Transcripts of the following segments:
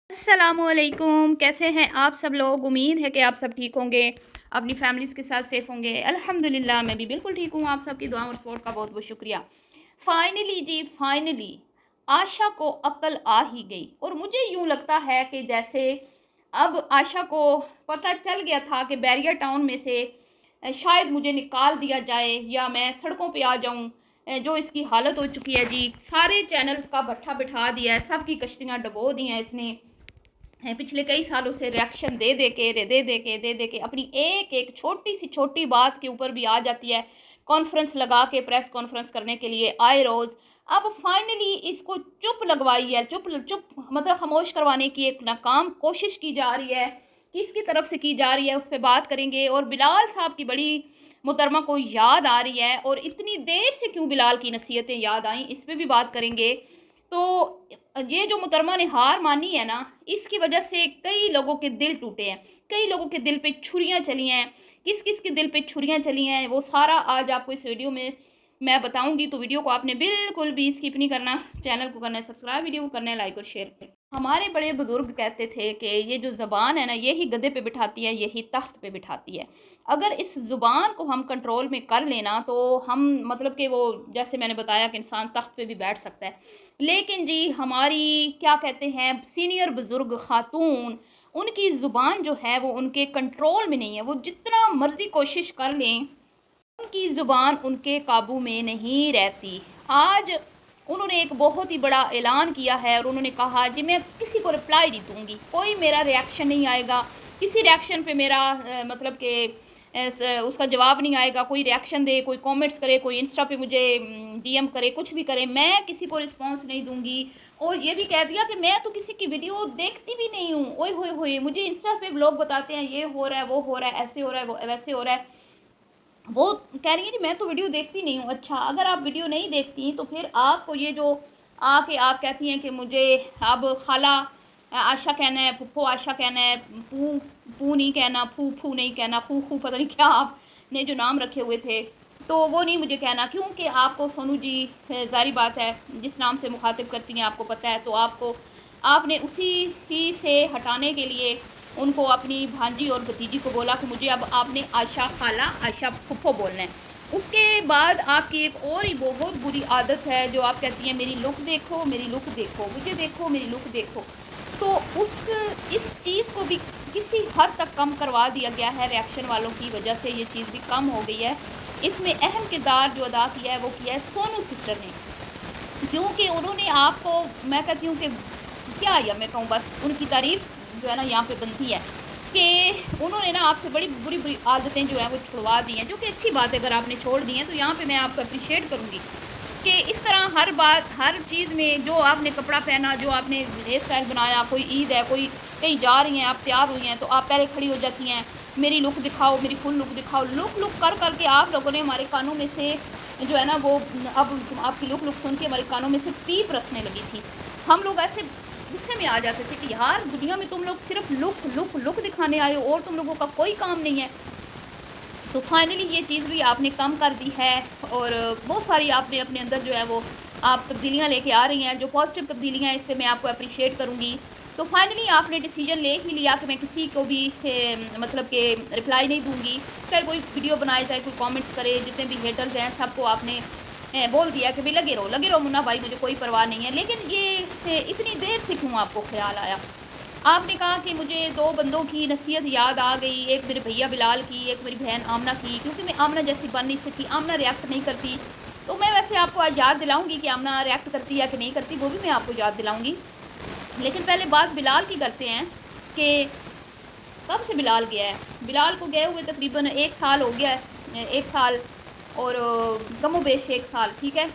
अस्सलाम वालेकुम। कैसे हैं आप सब लोग? उम्मीद है कि आप सब ठीक होंगे, अपनी फैमिलीज़ के साथ सेफ़ होंगे। अल्हम्दुलिल्लाह मैं भी बिल्कुल ठीक हूँ। आप सबकी दुआ और सपोर्ट का बहुत बहुत शुक्रिया। फाइनली आशा को अक्ल आ ही गई और मुझे यूँ लगता है कि जैसे अब आशा को पता चल गया था कि बैरियर टाउन में से शायद मुझे निकाल दिया जाए या मैं सड़कों पे आ जाऊं। जो इसकी हालत हो चुकी है जी, सारे चैनल्स का भट्ठा बिठा दिया है, सबकी कश्तियां डबो दी हैं इसने। पिछले कई सालों से रिएक्शन दे दे के अपनी एक एक छोटी बात के ऊपर भी आ जाती है, कॉन्फ्रेंस लगा के प्रेस कॉन्फ्रेंस करने के लिए आए रोज़। अब फाइनली इसको चुप लगवाई है, चुप चुप मतलब खामोश करवाने की एक नाकाम कोशिश की जा रही है। किसकी तरफ से की जा रही है उस पर बात करेंगे। और बिलाल साहब की बड़ी मुहतरमा को याद आ रही है, और इतनी देर से क्यों बिलाल की नसीहतें याद आई इस पर भी बात करेंगे। तो ये जो मुहतरमा ने हार मानी है ना, इसकी वजह से कई लोगों के दिल टूटे हैं, कई लोगों के दिल पे छुरियां चली हैं। किस किस के दिल पे छुरियां चली हैं वो सारा आज आपको इस वीडियो में मैं बताऊंगी। तो वीडियो को आपने बिल्कुल भी स्किप नहीं करना, चैनल को करना है सब्सक्राइब, वीडियो को करना है लाइक और शेयर करें। हमारे बड़े बुजुर्ग कहते थे कि ये जो ज़बान है ना, यही गधे पे बिठाती है, यही तख्त पे बिठाती है। अगर इस ज़ुबान को हम कंट्रोल में कर लेना तो हम मतलब कि वो जैसे मैंने बताया कि इंसान तख्त पे भी बैठ सकता है। लेकिन जी हमारी क्या कहते हैं सीनियर बुज़ुर्ग ख़ातून, उनकी ज़ुबान जो है वो उनके कंट्रोल में नहीं है। वो जितना मर्ज़ी कोशिश कर लें, उनकी ज़ुबान उनके काबू में नहीं रहती। आज उन्होंने एक बहुत ही बड़ा ऐलान किया है और उन्होंने कहा जी मैं किसी को रिप्लाई नहीं दूंगी, कोई मेरा रिएक्शन नहीं आएगा, किसी रिएक्शन पे मेरा मतलब कि उसका जवाब नहीं आएगा। कोई रिएक्शन दे, कोई कमेंट्स करे, कोई इंस्टा पे मुझे डीएम करे, कुछ भी करे, मैं किसी को रिस्पांस नहीं दूंगी। और ये भी कह दिया कि मैं तो किसी की वीडियो देखती भी नहीं हूँ। ओए होए होए, मुझे इंस्टा पे लोग बताते हैं ये हो रहा है, वो हो रहा है, ऐसे हो रहा है, वो वैसे हो रहा है। वो कह रही है जी मैं तो वीडियो देखती नहीं हूँ। अच्छा, अगर आप वीडियो नहीं देखती तो फिर आपको ये जो आके आप कहती हैं कि मुझे अब खाला आशा कहना है, फूफो आशा कहना है, पू पू नहीं कहना, फू फू नहीं कहना, फू फू पता नहीं क्या आपने जो नाम रखे हुए थे, तो वो नहीं मुझे कहना, क्योंकि आपको सोनू जी ज़ाहिर बात है जिस नाम से मुखातिब करती हैं आपको पता है। तो आपको आपने उसी ही से हटाने के लिए उनको अपनी भांजी और भतीजी को बोला कि मुझे अब आपने आशा खाला आशा फुफ्फो बोलना है। उसके बाद आपकी एक और ही बहुत बुरी आदत है जो आप कहती हैं मेरी लुक देखो, मेरी लुक देखो, मुझे देखो, मेरी लुक देखो। तो इस चीज़ को भी किसी हद तक कम करवा दिया गया है रिएक्शन वालों की वजह से। ये चीज़ भी कम हो गई है। इसमें अहम किरदार जो अदा किया है वो किया है सोनू सिस्टर ने, क्योंकि उन्होंने आपको, मैं कहती हूँ कि क्या या मैं कहूँ बस उनकी तारीफ़ जो है ना यहाँ पे बनती है कि उन्होंने ना आपसे बड़ी बुरी बुरी आदतें जो है वो छुड़वा दी हैं, जो कि अच्छी बात है। अगर आपने छोड़ दी हैं तो यहाँ पे मैं आपको अप्रिशिएट करूँगी कि इस तरह हर बात हर चीज़ में जो आपने कपड़ा पहना, जो आपने हेयर स्टाइल बनाया, कोई ईद है, कोई कहीं जा रही हैं, आप तैयार हुई हैं तो आप पहले खड़ी हो जाती हैं, मेरी लुक दिखाओ, मेरी फुल लुक दिखाओ। लुक कर करके आप लोगों ने हमारे कानों में से जो है ना वो अब आपकी लुक सुन के हमारे कानों में से पीप रसने लगी थी। हम लोग ऐसे गुस्से में आ जाते थे कि यार दुनिया में तुम लोग सिर्फ लुक लुक लुक दिखाने आए हो और तुम लोगों का कोई काम नहीं है। तो फाइनली ये चीज़ भी आपने कम कर दी है और बहुत सारी आपने अपने अंदर जो है वो आप तब्दीलियाँ लेके आ रही हैं, जो पॉजिटिव तब्दीलियाँ हैं इस पर मैं आपको अप्रिशिएट करूँगी। तो फाइनली आपने डिसीजन ले ही लिया कि मैं किसी को भी मतलब कि रिप्लाई नहीं दूँगी, चाहे कोई वीडियो बनाए, चाहे कोई कमेंट्स करे, जितने भी हेटर्स हैं सबको आपने बोल दिया कि भाई लगे रहो मुन्ना भाई, मुझे कोई परवाह नहीं है। लेकिन ये इतनी देर से क्यों आपको ख्याल आया? आपने कहा कि मुझे दो बंदों की नसीहत याद आ गई, एक मेरे भैया बिलाल की, एक मेरी बहन आमना की, क्योंकि मैं आमना जैसी बन नहीं सकती, आमना रिएक्ट नहीं करती। तो मैं वैसे आपको आज याद दिलाऊंगी कि आमना रिएक्ट करती है कि नहीं करती, वो भी मैं आपको याद दिलाऊंगी। लेकिन पहले बात बिलाल की करते हैं कि कब से बिलाल गया है। बिलाल को गए हुए तकरीबन 1 साल हो गया है, 1 साल और कमो बेश 1 साल, ठीक है।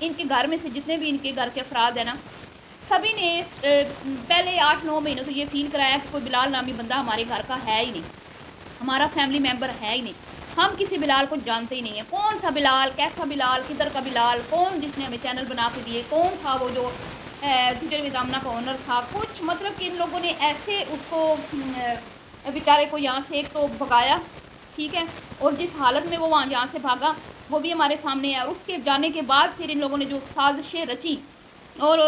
इनके घर में से जितने भी इनके घर के अफराद हैं ना, सभी ने पहले 8-9 महीनों से ये फील कराया कि कोई बिलाल नामी बंदा हमारे घर का है ही नहीं, हमारा फैमिली मेम्बर है ही नहीं, हम किसी बिलाल को जानते ही नहीं है। कौन सा बिलाल, कैसा बिलाल, किधर का बिलाल, कौन जिसने हमें चैनल बना के दिए, कौन था वो जो किचन विद आमना का ओनर था, कुछ मतलब कि इन लोगों ने ऐसे उसको बेचारे को यहाँ से एक तो भगाया, ठीक है, और जिस हालत में वो वहाँ यहाँ से भागा वो भी हमारे सामने है। और उसके जाने के बाद फिर इन लोगों ने जो साजिशें रची और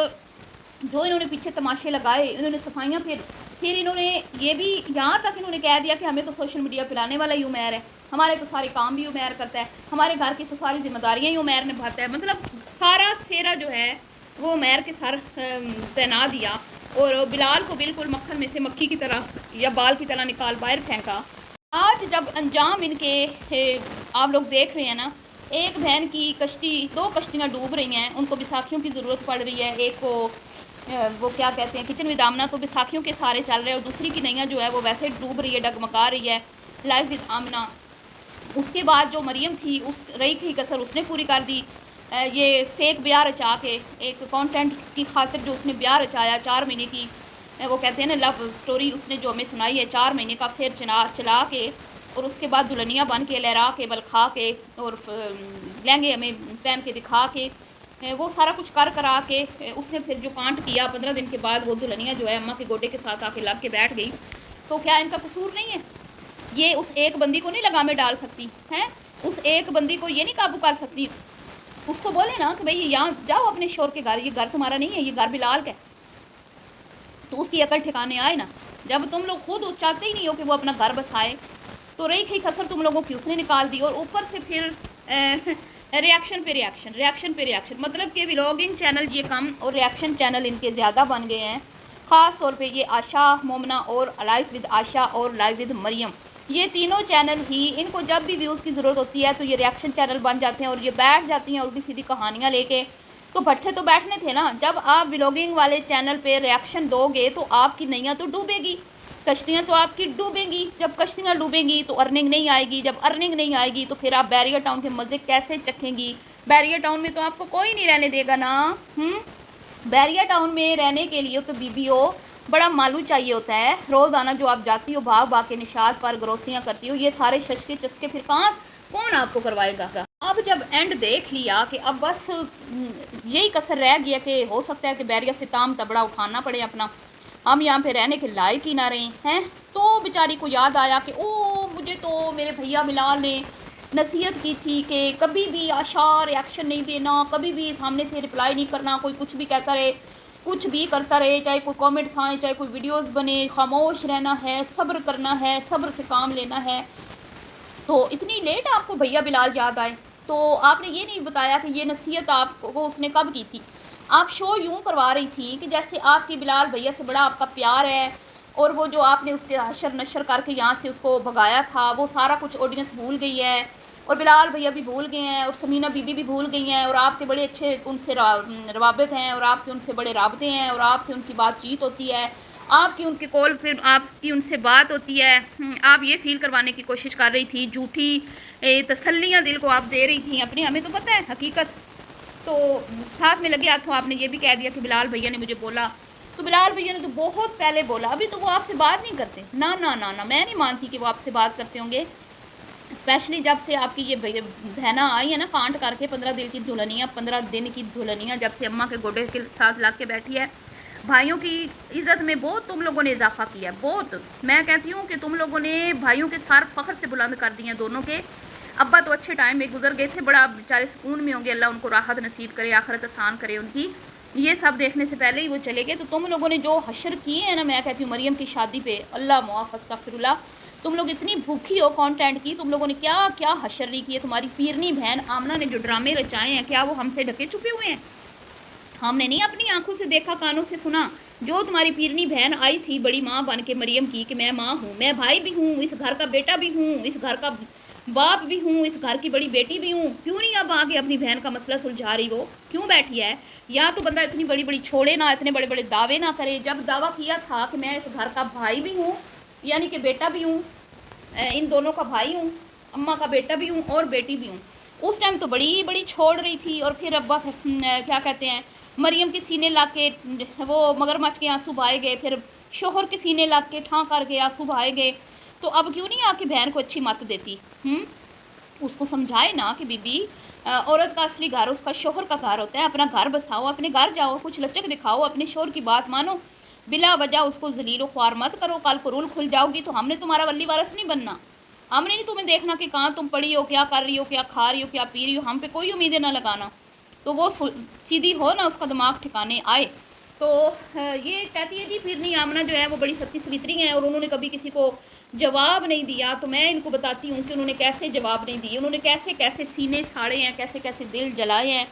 जो इन्होंने पीछे तमाशे लगाए, इन्होंने सफाइयाँ, फिर इन्होंने ये भी यहाँ तक इन्होंने कह दिया कि हमें तो सोशल मीडिया पिलाने वाला ही उमैर है, हमारे तो सारे काम भी उमैर करता है, हमारे घर की तो सारी जिम्मेदारियाँ ही उमैर निभाता है। मतलब सारा सेरा जो है वो उमैर के सर तैना दिया और बिलाल को बिल्कुल मक्खन में से मक्खी की तरह या बाल की तरह निकाल बाहर फेंका। आज जब अंजाम इनके आप लोग देख रहे हैं ना, एक बहन की कश्ती, 2 कश्तियाँ डूब रही हैं, उनको बैसाखियों की ज़रूरत पड़ रही है। एक को वो क्या कहते हैं किचन विदामना, तो बैसाखियों के सारे चल रहे हैं, और दूसरी की नैया जो है वो वैसे डूब रही है, डगमगा रही है, लाइफ विद आमना। उसके बाद जो मरियम थी, उस रही थी कसर, उसने पूरी कर दी। ये फेक ब्याह रचा के, एक कंटेंट की खातिर जो उसने ब्याह रचाया 4 महीने की, वो कहते हैं ना लव स्टोरी, उसने जो हमें सुनाई है 4 महीने का, फिर चला के और उसके बाद दुल्हनिया बन के, लहरा के, बलखा के और लहंगे हमें पहन के दिखा के, वो सारा कुछ कर करा के उसने फिर जो कांट किया, 15 दिन के बाद वो दुल्हनिया जो है अम्मा के गोडे के साथ आके लग के बैठ गई। तो क्या इनका कसूर नहीं है? ये उस एक बंदी को नहीं लगामे डाल सकती हैं? उस एक बंदी को ये नहीं काबू कर सकती? उसको बोले ना कि भाई यहाँ जाओ अपने शोर के घर, ये घर तुम्हारा नहीं है, ये घर बिलाल का है, तो उसकी अकल ठिकाने आए ना। जब तुम लोग खुद चाहते ही नहीं हो कि वो अपना घर बसाए, तो रही थी कसर तुम लोगों की उसने निकाल दी, और ऊपर से फिर रिएक्शन पे रिएक्शन, रिएक्शन पे रिएक्शन। मतलब कि व्लॉगिंग चैनल ये कम और रिएक्शन चैनल इनके ज़्यादा बन गए हैं। ख़ास तौर पे ये आशा मोमना और लाइफ विद आशा और लाइफ विद मरियम, ये तीनों चैनल ही इनको जब भी व्यूज़ की ज़रूरत होती है तो ये रिएक्शन चैनल बन जाते हैं और ये बैठ जाती हैं उल्टी सीधी कहानियाँ लेके। तो भट्ठे तो बैठने थे ना, जब आप व्लॉगिंग वाले चैनल पे रिएक्शन दोगे तो आपकी नैया तो डूबेगी, कश्तियाँ तो आपकी डूबेंगी। जब कश्तियाँ डूबेंगी तो अर्निंग नहीं आएगी, जब अर्निंग नहीं आएगी तो फिर आप बैरियर टाउन के मज़े कैसे चखेंगी? बैरियर टाउन में तो आपको कोई नहीं रहने देगा ना। बैरियर टाउन में रहने के लिए तो बीबी हो बड़ा मालू चाहिए होता है। रोज़ाना जो आप जाती हो भाग भाग के निशात पर ग्रोसियाँ करती हो, ये सारे शशके चस्के फिर कौन आपको करवाएगा? अब जब एंड देख लिया कि अब बस यही कसर रह गया कि हो सकता है कि बैरियर से ताम तबड़ा उठाना पड़े अपना, हम यहाँ पे रहने के लायक ही ना रहे हैं, तो बेचारी को याद आया कि ओ मुझे तो मेरे भैया बिलाल ने नसीहत की थी कि कभी भी आशा रिएक्शन नहीं देना, कभी भी सामने से रिप्लाई नहीं करना, कोई कुछ भी कहता रहे, कुछ भी करता रहे, चाहे कोई कमेंट्स आए, चाहे कोई वीडियोस बने, खामोश रहना है, सब्र करना है, सब्र से काम लेना है। तो इतनी लेट आपको भैया बिलाल याद आए, तो आपने ये नहीं बताया कि ये नसीहत आपको उसने कब की थी। आप शो यूँ करवा रही थी कि जैसे आपकी बिलाल भैया से बड़ा आपका प्यार है, और वो जो आपने उसके हशर नशर करके यहाँ से उसको भगाया था वो सारा कुछ ऑडियंस भूल गई है, और बिलाल भैया भी भूल गए हैं, और समीना बीबी भी भूल गई हैं, और आपके बड़े अच्छे उनसे रवाबित हैं, और आपके उनसे बड़े राबते हैं, और आपसे उनकी बातचीत होती है, आपकी उनके कॉल फिर आपकी उनसे बात होती है। आप ये फील करवाने की कोशिश कर रही थी, झूठी तसल्लियाँ दिल को आप दे रही थी अपनी, हमें तो पता है हकीकत। तो साथ में लगे हाथों आपने ये भी कह दिया कि बिलाल भैया ने मुझे बोला, तो बिलाल भैया ने तो बहुत पहले बोला, अभी तो वो आपसे बात नहीं करते ना ना ना ना, मैं नहीं मानती कि वो आपसे बात करते होंगे। स्पेशली जब से आपकी ये बहना आई है ना कांट करके, 15 दिन की दुल्हनिया, 15 दिन की दुल्हनिया जब से अम्मा के गोडे के साथ लग के बैठी है, भाइयों की इज़्ज़त में बहुत तुम लोगों ने इजाफा किया है, बहुत। मैं कहती हूँ कि तुम लोगों ने भाइयों के सर फ़ख्र से बुलंद कर दिए हैं दोनों के। अब्बा तो अच्छे टाइम में गुजर गए थे, बड़ा बेचारे सुकून में होंगे, अल्लाह उनको राहत नसीब करे, आखिरत आसान करे उनकी। ये सब देखने से पहले ही वो चले गए। तो तुम लोगों ने जो हशर किए हैं ना, मैं कहती हूँ मरियम की शादी पे, अल्लाह मुआफ़ अस्तग़फिरुल्लाह, तुम लोग इतनी भूखी हो कंटेंट की, तुम लोगों ने क्या क्या हशर की है। तुम्हारी पीरनी बहन आमना ने जो ड्रामे रचाए हैं, क्या वो हमसे ढके छुपे हुए हैं? हमने नहीं अपनी आंखों से देखा, कानों से सुना। जो तुम्हारी पीरनी बहन आई थी बड़ी माँ बन के मरियम की, कि मैं माँ हूँ, मैं भाई भी हूँ, इस घर का बेटा भी हूँ, इस घर का बाप भी हूँ, इस घर की बड़ी बेटी भी हूँ, क्यों नहीं अब आगे अपनी बहन का मसला सुलझा रही? वो क्यों बैठी है? या तो बंदा इतनी बड़ी बड़ी छोड़े ना, इतने बड़े बड़े दावे ना करे। जब दावा किया था कि मैं इस घर का भाई भी हूँ, यानी कि बेटा भी हूँ, इन दोनों का भाई हूँ, अम्मा का बेटा भी हूँ और बेटी भी हूँ, उस टाइम तो बड़ी बड़ी छोड़ रही थी। और फिर अब्बा क्या कहते हैं, मरियम के सीने ला के वो मगरमच्छ के आंसू बहाए गए, फिर शोहर के सीने ला के ठाँ कर के आंसू बहाए गए। तो अब क्यों नहीं आपकी बहन को अच्छी मत देती? उसको समझाए ना कि बीबी, औरत का असली घर उसका शोहर का घर होता है, अपना घर बसाओ, अपने घर जाओ, कुछ लचक दिखाओ, अपने शोहर की बात मानो, बिला वजह उसको जलीलो ख्वार मत करो। कल को रूल खुल जाओगी तो हमने तुम्हारा वली वारस नहीं बनना, हमने नहीं तुम्हें देखना कि कहाँ तुम पड़ी हो, क्या कर रही हो, क्या खा रही हो, क्या पी रही हो, हम पे कोई उम्मीदें ना लगाना। तो वो सीधी हो ना, उसका दिमाग ठिकाने आए। تو یہ کہتی ہے جی پھرنی آمنہ جو ہے وہ بڑی ستی سویتری ہیں اور انہوں نے کبھی کسی کو جواب نہیں دیا. تو میں ان کو بتاتی ہوں کہ انہوں نے کیسے جواب نہیں دیے, انہوں نے کیسے کیسے سینے ساڑے ہیں, کیسے کیسے دل جلائے ہیں,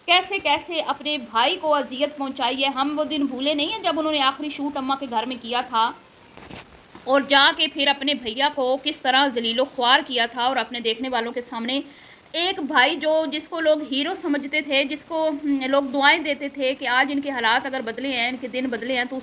کیسے کیسے اپنے بھائی کو اذیت پہنچائی ہے. ہم وہ دن بھولے نہیں ہیں جب انہوں نے آخری شوٹ اماں کے گھر میں کیا تھا اور جا کے پھر اپنے بھیا کو کس طرح ذلیل و خوار کیا تھا, اور اپنے دیکھنے والوں کے سامنے ایک بھائی جس کو لوگ ہیرو سمجھتے تھے, جس کو لوگ دعائیں دیتے تھے کہ آج ان کے حالات اگر بدلے ہیں, ان کے دن بدلے ہیں, تو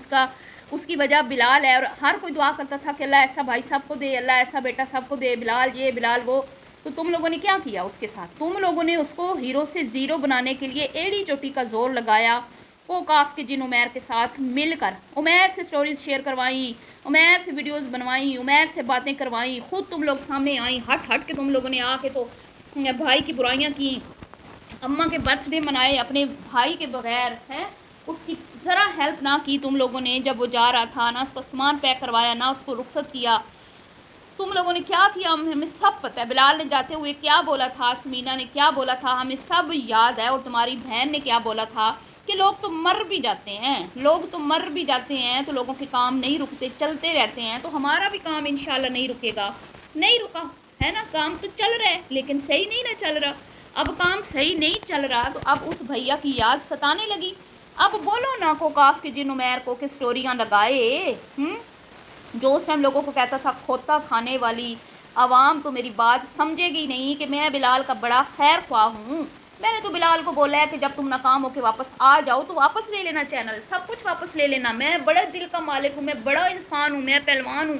اس کی وجہ بلال ہے. اور ہر کوئی دعا کرتا تھا کہ اللہ ایسا بھائی سب کو دے, اللہ ایسا بیٹا سب کو دے, بلال یہ بلال وہ. تو تم لوگوں نے کیا کیا اس کے ساتھ؟ تم لوگوں نے اس کو ہیرو سے زیرو بنانے کے لیے ایڑی چوٹی کا زور لگایا. کوکاف کے جن عمیر کے ساتھ مل کر عمیر سے سٹوریز شیئر کروائیں, عمیر سے ویڈیوز بنوائیں, عمیر سے باتیں کروائیں, خود تم لوگ سامنے آئیں ہٹ کے تم لوگوں نے آ کے تو بھائی کی برائیاں کی, اماں کے برتھ ڈے منائے اپنے بھائی کے بغیر, ہے اس کی ذرا ہیلپ نہ کی تم لوگوں نے جب وہ جا رہا تھا, نہ اس کو سامان پیک کروایا, نہ اس کو رخصت کیا. تم لوگوں نے کیا کیا ہمیں سب پتہ ہے. بلال نے جاتے ہوئے کیا بولا تھا, سمینا نے کیا بولا تھا, ہمیں سب یاد ہے. اور تمہاری بہن نے کیا بولا تھا کہ لوگ تو مر بھی جاتے ہیں, تو لوگوں کے کام نہیں رکتے, چلتے رہتے ہیں. تو ہمارا بھی کام انشاءاللہ نہیں رکے گا, نہیں رکا ہے نا, کام تو چل رہا ہے لیکن صحیح نہیں نہ چل رہا. اب کام صحیح نہیں چل رہا تو اب اس بھیا کی یاد ستانے لگی. اب بولو نا کوکاف کے جن عمیر کو کہ سٹوریاں لگائے, جو اس ٹائم لوگوں کو کہتا تھا کھوتا کھانے والی عوام تو میری بات سمجھے گی نہیں کہ میں بلال کا بڑا خیر خواہ ہوں. میں نے تو بلال کو بولا ہے کہ جب تم ناکام ہو کے واپس آ جاؤ تو واپس لے لینا چینل, سب کچھ واپس لے لینا. میں بڑے دل کا مالک ہوں, میں بڑا انسان ہوں, میں پہلوان ہوں,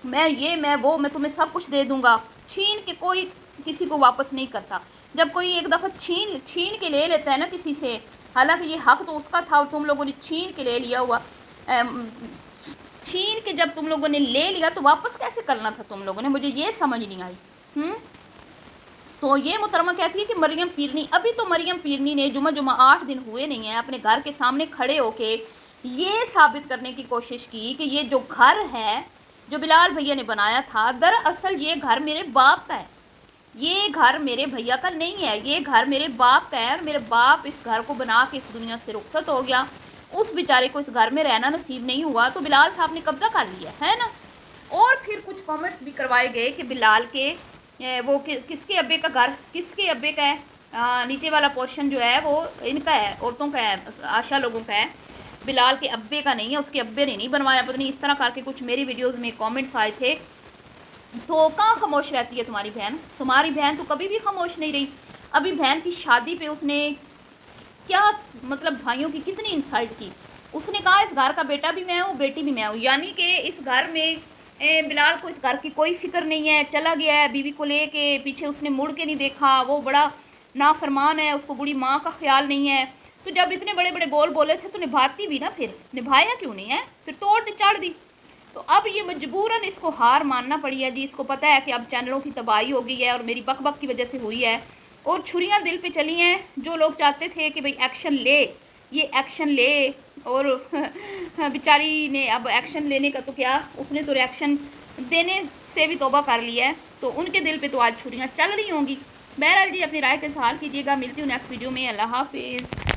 میں یہ میں وہ, میں تمہیں سب کچھ دے دوں گا. چھین کے کوئی کسی کو واپس نہیں کرتا. جب کوئی ایک دفعہ چھین کے لے لیتا ہے نا کسی سے, حالانکہ یہ حق تو اس کا تھا, اور تم لوگوں نے چھین کے لے لیا ہوا, چھین کے جب تم لوگوں نے لے لیا تو واپس کیسے کرنا تھا تم لوگوں نے, مجھے یہ سمجھ نہیں آئی. تو یہ محترمہ کہتی ہے کہ مریم پیرنی, ابھی تو مریم پیرنی نے جمعہ 8 دن ہوئے نہیں ہیں, اپنے گھر کے سامنے کھڑے ہو کے یہ ثابت کرنے کی کوشش کی کہ یہ جو گھر ہے جو بلال بھیا نے بنایا تھا, دراصل یہ گھر میرے باپ کا ہے, یہ گھر میرے بھیا کا نہیں ہے, یہ گھر میرے باپ کا ہے, اور میرے باپ اس گھر کو بنا کے اس دنیا سے رخصت ہو گیا. اس بیچارے کو اس گھر میں رہنا نصیب نہیں ہوا, تو بلال صاحب نے قبضہ کر لیا ہے نا. اور پھر کچھ کامنٹس بھی کروائے گئے کہ بلال کے وہ کس کے ابے کا گھر, کس کے ابے کا ہے, نیچے والا پورشن جو ہے وہ ان کا ہے, عورتوں کا ہے, آشا لوگوں کا ہے, بلال کے ابے کا نہیں ہے, اس کے ابے نے نہیں بنوایا. پتہ نہیں اس طرح کر کے کچھ میری ویڈیوز میں کامنٹس آئے تھے. تو کہاں خاموش رہتی ہے تمہاری بہن؟ تمہاری بہن تو کبھی بھی خاموش نہیں رہی. ابھی بہن کی شادی پہ اس نے کیا مطلب بھائیوں کی کتنی انسلٹ کی. اس نے کہا اس گھر کا بیٹا بھی میں ہوں, بیٹی بھی میں ہوں, یعنی کہ اس گھر میں بلال کو اس گھر کی کوئی فکر نہیں ہے, چلا گیا ہے بیوی کو لے کے, پیچھے اس نے مڑ کے نہیں دیکھا, وہ بڑا نافرمان ہے, اس کو بڑی ماں کا خیال نہیں ہے. تو جب اتنے بڑے بڑے بول بولے تھے تو نبھاتی بھی نا, پھر نبھایا کیوں نہیں ہے, پھر توڑ دے چاڑ دی. تو اب یہ مجبوراً اس کو ہار ماننا پڑی ہے جی. اس کو پتہ ہے کہ اب چینلوں کی تباہی ہو گئی ہے اور میری بک بک کی وجہ سے ہوئی ہے, اور چھریاں دل پہ چلی ہیں. جو لوگ چاہتے تھے کہ بھئی ایکشن لے, یہ ایکشن لے, اور بیچاری نے اب ایکشن لینے کا تو کیا, اس نے تو ریاکشن دینے سے بھی توبہ کر لیا ہے, تو ان کے دل پہ تو آج چھریاں چل رہی ہوں گی. بہرحال جی اپنی رائے کا اظہار کیجیے گا. ملتی ہوں نیکسٹ ویڈیو میں. اللہ حافظ.